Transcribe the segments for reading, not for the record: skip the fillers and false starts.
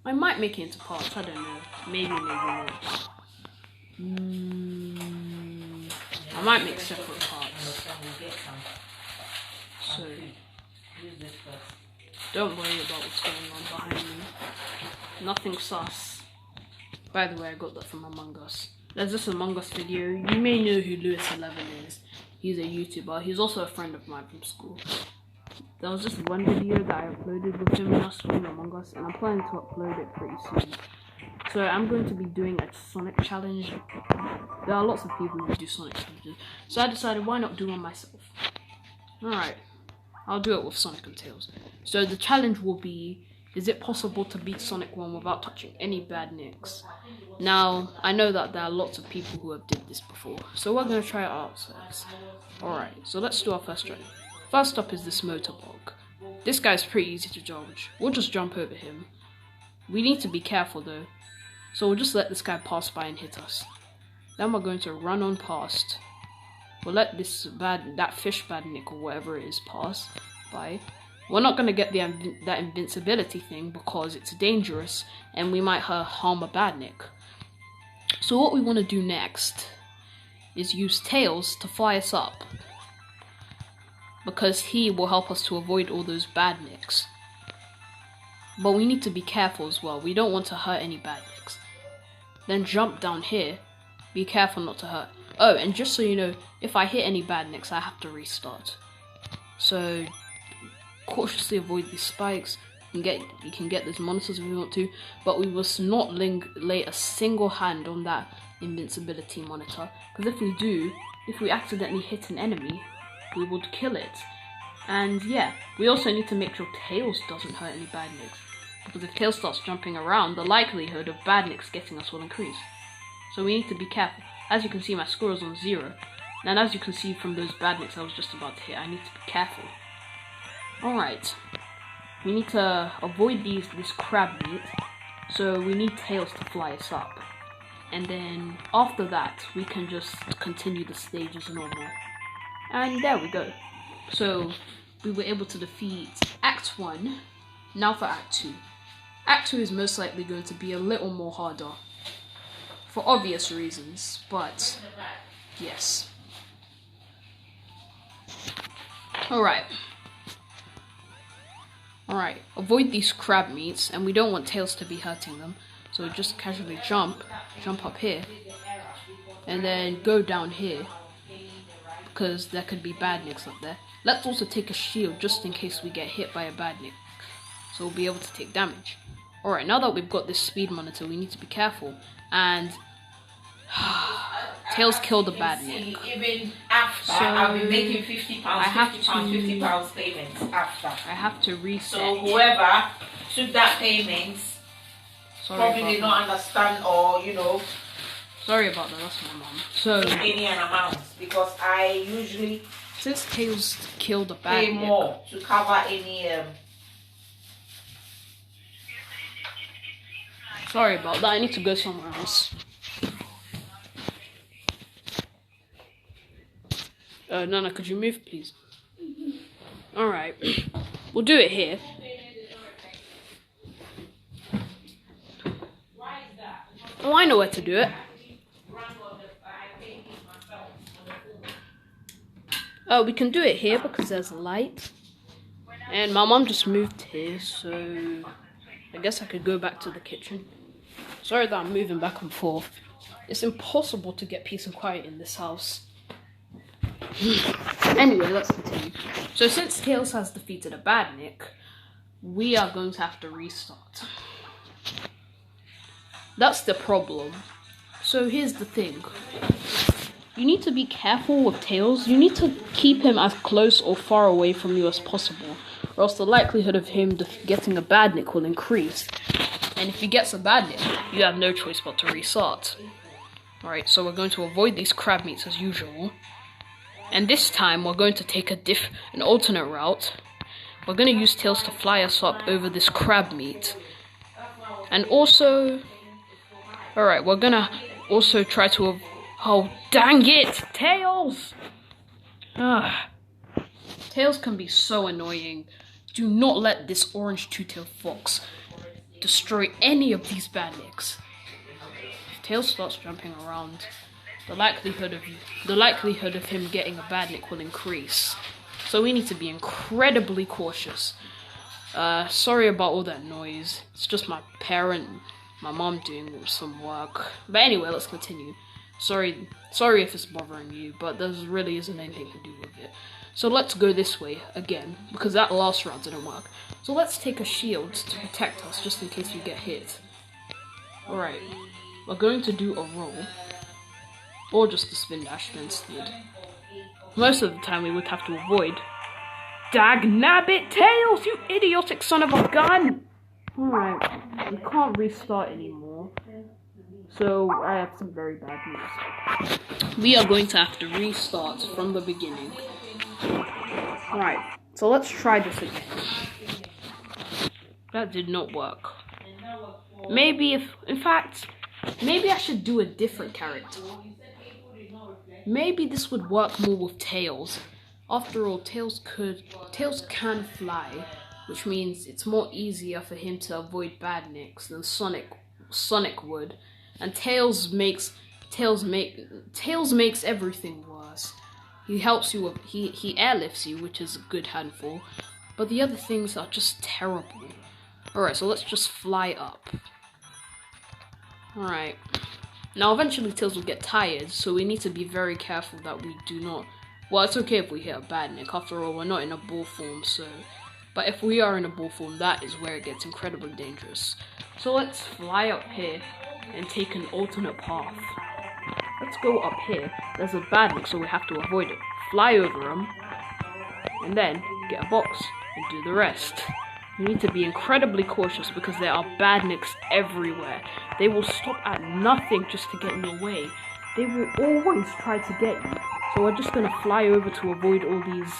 I might make it into parts, I don't know. Maybe not. I might make separate parts. So, don't worry about what's going on behind me. Nothing sus. By the way, I got that from Among Us. There's this Among Us video. You may know who Lewis11 is. He's a YouTuber. He's also a friend of mine from school. There was just one video that I uploaded with him when I was playing Among Us, and I'm planning to upload it pretty soon. So I'm going to be doing a Sonic challenge. There are lots of people who do Sonic challenges, so I decided why not do one myself. Alright, I'll do it with Sonic and Tails. So the challenge will be, is it possible to beat Sonic 1 without touching any badniks? Now, I know that there are lots of people who have did this before, so we're going to try it out first. Alright, so let's do our first try. First up is this motorbug. This guy's pretty easy to dodge. We'll just jump over him. We need to be careful though, so we'll just let this guy pass by and hit us. Then we're going to run on past. We'll let that fish badnik or whatever it is pass by. We're not going to get that invincibility thing because it's dangerous and we might harm a badnik. So what we want to do next is use Tails to fly us up, because he will help us to avoid all those badniks. But we need to be careful as well. We don't want to hurt any badniks. Then jump down here. Be careful not to hurt. Oh, and just so you know, if I hit any badniks, I have to restart. So cautiously avoid these spikes. You can get those monitors if we want to, but we must not lay a single hand on that invincibility monitor, because if we accidentally hit an enemy, we would kill it. And yeah, we also need to make sure Tails doesn't hurt any badniks, because if Tails starts jumping around, the likelihood of badniks getting us will increase. So we need to be careful. As you can see, my score is on 0, and as you can see from those badniks I was just about to hit, I need to be careful. Alright, we need to avoid this crab meat, so we need Tails to fly us up. And then after that, we can just continue the stage as normal. And there we go. So we were able to defeat Act 1. Now for Act 2. Act 2 is most likely going to be a little more harder, for obvious reasons, but yes. Alright, avoid these crab meats, and we don't want Tails to be hurting them, so just casually jump up here, and then go down here, because there could be badniks up there. Let's also take a shield just in case we get hit by a badnik, so we'll be able to take damage. Alright, now that we've got this speed monitor, we need to be careful, and Tails killed a badnik. Even after, so I'll be making £50 payments after. I have to reset. So whoever took that payment probably did not understand, or sorry about that, that's my mom. So any amount, because I usually since Tails killed a badnik, pay more to cover any sorry about that, I need to go somewhere else. Nana, could you move, please? Alright, we'll do it here. Oh, I know where to do it. Oh, we can do it here because there's a light. And my mom just moved here, so I guess I could go back to the kitchen. Sorry that I'm moving back and forth. It's impossible to get peace and quiet in this house. Anyway, let's continue. So since Tails has defeated a badnik, we are going to have to restart. That's the problem. So here's the thing. You need to be careful with Tails. You need to keep him as close or far away from you as possible, or else the likelihood of him getting a badnik will increase. And if he gets a badnik, you have no choice but to restart. Alright, so we're going to avoid these crab meats as usual. And this time we're going to take an alternate route. We're going to use Tails to fly us up over this crab meat. And also, alright, we're going to also try to oh, dang it! Tails! Tails can be so annoying. Do not let this orange two-tailed fox destroy any of these badniks. If Tails starts jumping around, the likelihood of him getting a badnik will increase. So we need to be incredibly cautious. Sorry about all that noise. It's just my mom doing some work. But anyway, let's continue. Sorry if it's bothering you, but there really isn't anything to do with it. So let's go this way again, because that last round didn't work. So let's take a shield to protect us, just in case we get hit. Alright, we're going to do a roll, or just a spin dash instead. Most of the time we would have to avoid. Dagnabbit Tails, you idiotic son of a gun! Alright, we can't restart anymore. So I have some very bad news. We are going to have to restart from the beginning. Alright, so let's try this again. That did not work. Maybe I should do a different character. Maybe this would work more with Tails. After all, Tails can fly, which means it's more easier for him to avoid badniks than Sonic would. And Tails makes everything worse. He helps you with, he airlifts you, which is a good handful, but the other things are just terrible. Alright, so let's just fly up. Alright. Now eventually Tails will get tired, so we need to be very careful that we do not. Well, it's okay if we hit a badnik. After all, we're not in a ball form, so. But if we are in a ball form, that is where it gets incredibly dangerous. So let's fly up here and take an alternate path. Let's go up here. There's a badnik, so we have to avoid it. Fly over him, and then get a box and do the rest. You need to be incredibly cautious because there are badniks everywhere. They will stop at nothing just to get in your way. They will always try to get you. So we're just gonna fly over to avoid all these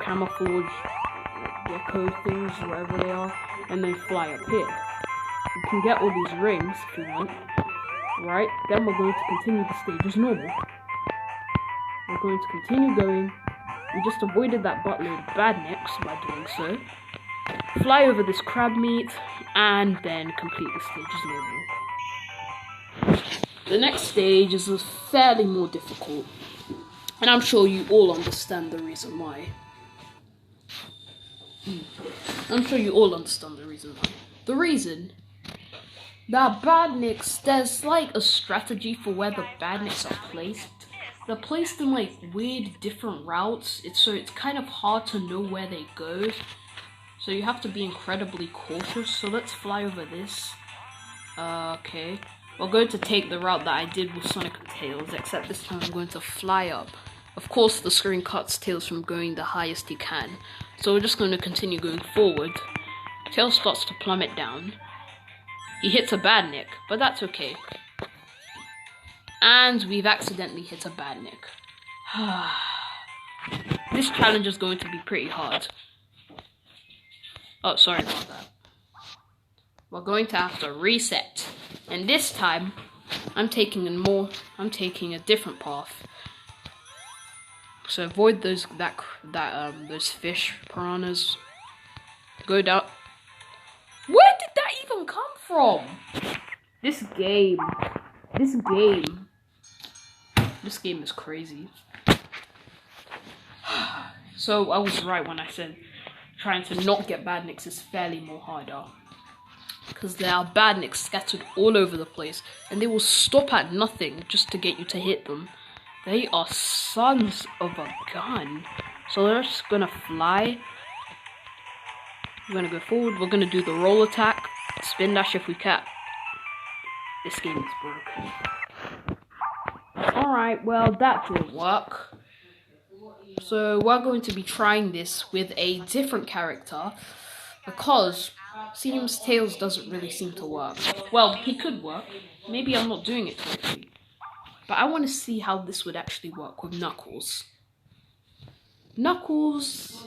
camouflage gecko things, whatever they are, and then fly up here. You can get all these rings if you want. Right, then we're going to continue the stage as normal. We're going to continue going. We just avoided that buttload of badniks by doing so. Fly over this crab meat, and then complete the stage as normal. The next stage is fairly more difficult, and I'm sure you all understand the reason why. The reason that badniks, there's like a strategy for where the badniks are placed. They're placed in like weird different routes, so it's kind of hard to know where they go. So you have to be incredibly cautious. So let's fly over this. Okay. We're going to take the route that I did with Sonic and Tails, except this time I'm going to fly up. Of course, the screen cuts Tails from going the highest he can. So we're just going to continue going forward. Tails starts to plummet down. He hits a badnik, but that's okay. And we've accidentally hit a badnik. This challenge is going to be pretty hard. Oh, sorry about that. We're going to have to reset. And this time, I'm taking a different path. So avoid those fish piranhas. Go down. Where did that even come from? This game is crazy. So I was right when I said trying to not get badniks is fairly more harder. Because there are badniks scattered all over the place, and they will stop at nothing just to get you to hit them. They are sons of a gun. So we're just gonna fly. We're gonna go forward. We're gonna do the roll attack, spin dash if we can. This game is broken. Alright, well that didn't work. So we're going to be trying this with a different character because seems Tails doesn't really seem to work. Well, he could work. Maybe I'm not doing it correctly. But I want to see how this would actually work with Knuckles. Knuckles,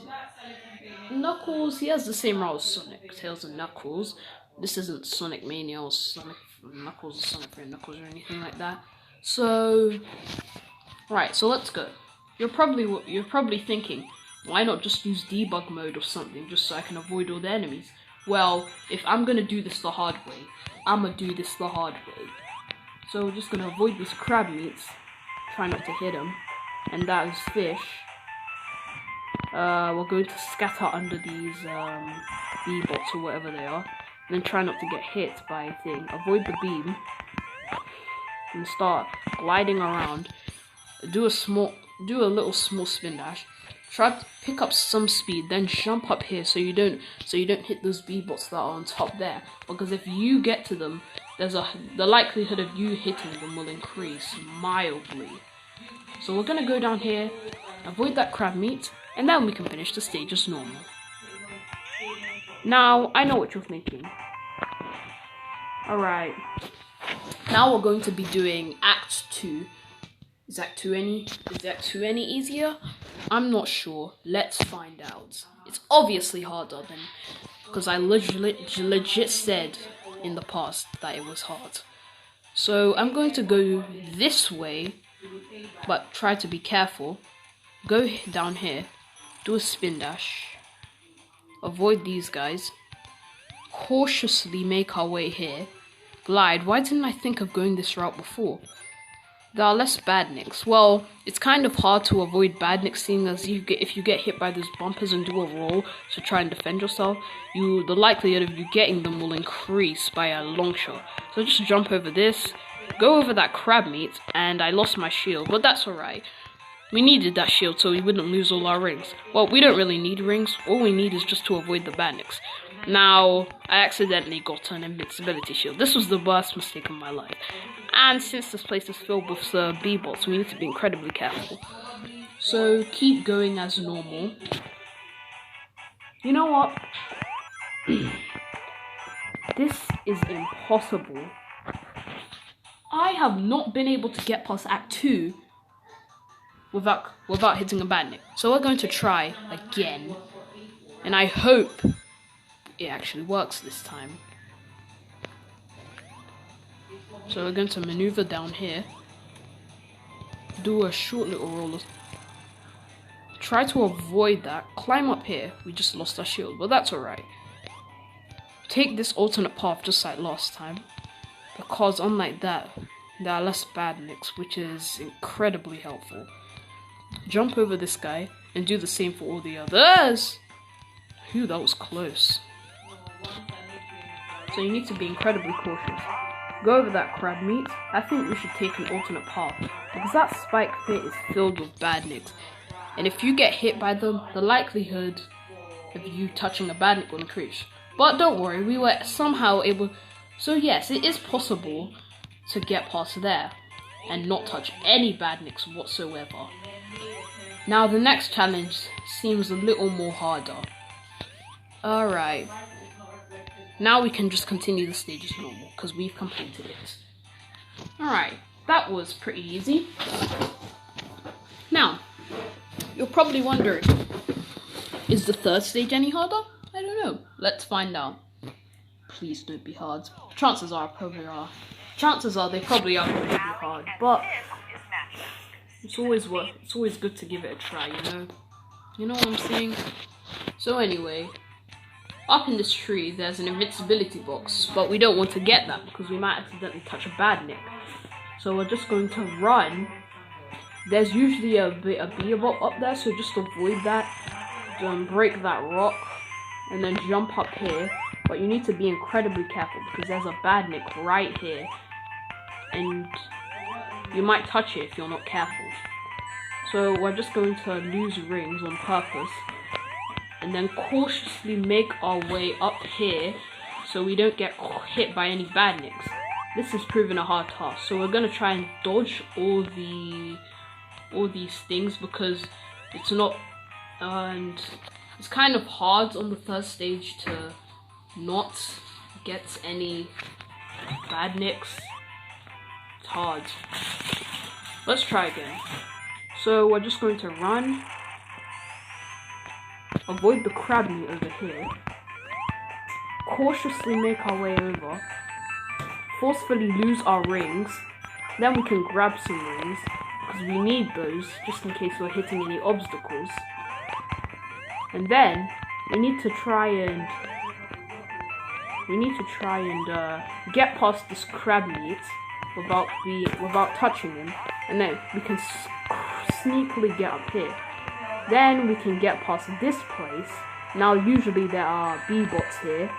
he has the same role as Sonic, Tails and Knuckles. This isn't Sonic Mania or Sonic Knuckles or Sonic Red Knuckles or anything like that. So, right, so let's go. You're probably thinking, why not just use debug mode or something just so I can avoid all the enemies? well, if I'm gonna do this the hard way, I'm gonna do this the hard way. So we're just gonna avoid these crab meats. Try not to hit them. And that is fish. We're going to scatter under these bee bots or whatever they are. And then try not to get hit by a thing. Avoid the beam. And start gliding around. Do a little small spin dash. Try to pick up some speed, then jump up here so you don't hit those bee bots that are on top there. Because if you get to them, the likelihood of you hitting them will increase mildly. So we're gonna go down here, avoid that crab meat, and then we can finish the stage as normal. Now I know what you're thinking. Alright. Now we're going to be doing Act 2. Is Act 2 any easier? I'm not sure. Let's find out. It's obviously harder than, because I legit said in the past that it was hard. So I'm going to go this way, but try to be careful. Go down here, do a spin dash, avoid these guys, cautiously make our way here, glide. Why didn't I think of going this route before? There are less badniks. Well, it's kind of hard to avoid badniks, seeing as if you get hit by those bumpers and do a roll to try and defend yourself, the likelihood of you getting them will increase by a long shot. So just jump over this, go over that crab meat, and I lost my shield, but that's alright. We needed that shield so we wouldn't lose all our rings. Well, we don't really need rings. All we need is just to avoid the badniks. Now, I accidentally got an invincibility shield. This was the worst mistake of my life. And since this place is filled with bee bots, we need to be incredibly careful. So, keep going as normal. You know what? This is impossible. I have not been able to get past Act 2 without hitting a badnik. So we're going to try again. And I hope it actually works this time. So we're going to maneuver down here. Do a short little roller. Try to avoid that. Climb up here. We just lost our shield, but that's alright. Take this alternate path just like last time. Because unlike that, there are less badniks, which is incredibly helpful. Jump over this guy and do the same for all the others. Phew, that was close. So you need to be incredibly cautious. Go over that crab meat. I think we should take an alternate path, because that spike pit is filled with badniks. And if you get hit by them, the likelihood of you touching a badnik will increase. But don't worry, we were somehow able... So yes, it is possible to get past there and not touch any badniks whatsoever. Now the next challenge seems a little more harder. Alright. Now we can just continue the stage as normal, because we've completed it. Alright, that was pretty easy. Now, you're probably wondering, is the third stage any harder? I don't know. Let's find out. Please don't be hard. Chances are they probably are going to be hard, but it's always good to give it a try, you know? You know what I'm saying? So anyway, up in this tree there's an invincibility box, but we don't want to get that because we might accidentally touch a badnik. So we're just going to run. There's usually a bee bot up there, so just avoid that. Break that rock and then jump up here. But you need to be incredibly careful because there's a badnik right here, and you might touch it if you're not careful. So we're just going to lose rings on purpose and then cautiously make our way up here so we don't get hit by any badniks. This has proven a hard task, so we're going to try and dodge all these things because it's not, and it's kind of hard on the third stage to not get any badniks. It's hard. Let's try again. So we're just going to run, avoid the crab meat over here, cautiously make our way over, forcefully lose our rings, then we can grab some rings because we need those just in case we're hitting any obstacles, and then we need to try and we need to try and get past this crab meat without touching him, and then we can sneakily get up here. Then we can get past this place. Now usually there are B-bots here,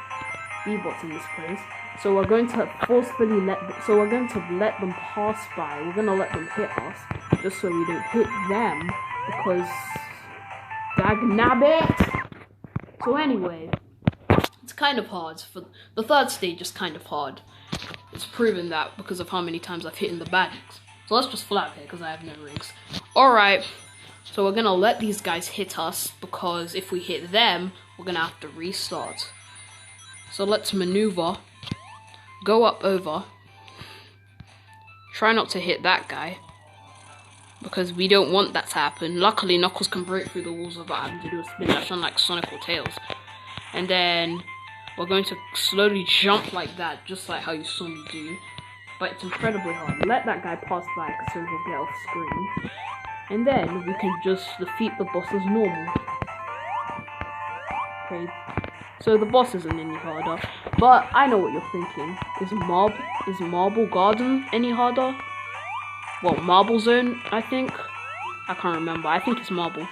B-bots in this place. So we're going to forcefully let them pass by. We're going to let them hit us, just so we don't hit them, because dagnabbit. So anyway, it's kind of hard. For the third stage is kind of hard. It's proven that because of how many times I've hit in the badniks. So let's just fly up here because I have no rings. Alright, so we're going to let these guys hit us, because if we hit them, we're going to have to restart. So let's maneuver. Go up over. Try not to hit that guy, because we don't want that to happen. Luckily, Knuckles can break through the walls without having to do a spin dash, unlike Sonic or Tails. And then we're going to slowly jump like that, just like how you saw me do. But it's incredibly hard. Let that guy pass by, so he'll get off screen. And then we can just defeat the boss as normal. Okay. So the boss isn't any harder, but I know what you're thinking. Is Marble Garden any harder? Well, Marble Zone, I think. I can't remember. I think it's Marble.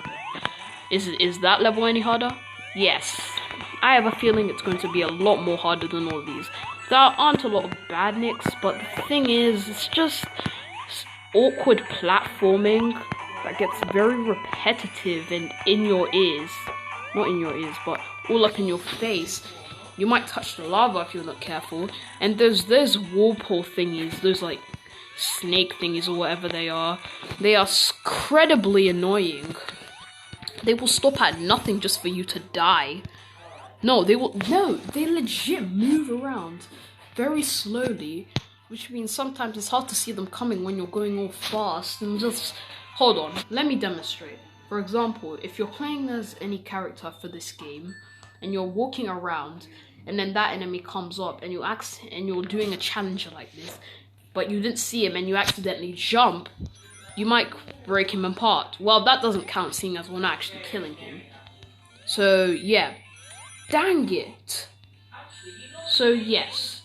Is that level any harder? Yes. I have a feeling it's going to be a lot more harder than all of these. There aren't a lot of badniks, but the thing is, it's just awkward platforming that gets very repetitive and in your ears. Not in your ears, but all up in your face. You might touch the lava if you're not careful. And there's whirlpool thingies, those like snake thingies or whatever they are. They are incredibly annoying. They will stop at nothing just for you to die. No, they legit move around very slowly, which means sometimes it's hard to see them coming when you're going all fast. And just hold on, let me demonstrate. For example, if you're playing as any character for this game, and you're walking around, and then that enemy comes up, and you're doing a challenger like this, but you didn't see him, and you accidentally jump, you might break him apart. Well, that doesn't count, seeing as we're not actually killing him. So, yeah. Dang it. So, yes.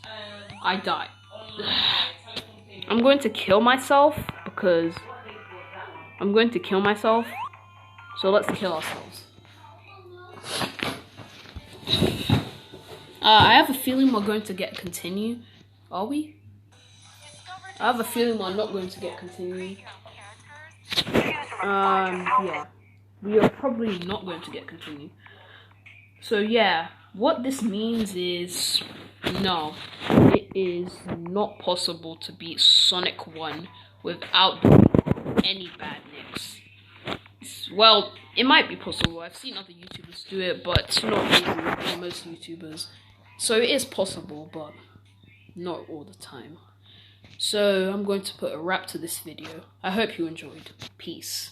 I died. I'm going to kill myself, because I'm going to kill myself. So let's kill ourselves. I have a feeling we're going to get continue. Are we? I have a feeling we're not going to get continue. Yeah. We are probably not going to get continue. So yeah, what this means is, no, it is not possible to beat Sonic 1 without doing any badniks. Well, it might be possible. I've seen other YouTubers do it, but it's not easy for most YouTubers. So it is possible, but not all the time. So I'm going to put a wrap to this video. I hope you enjoyed. Peace.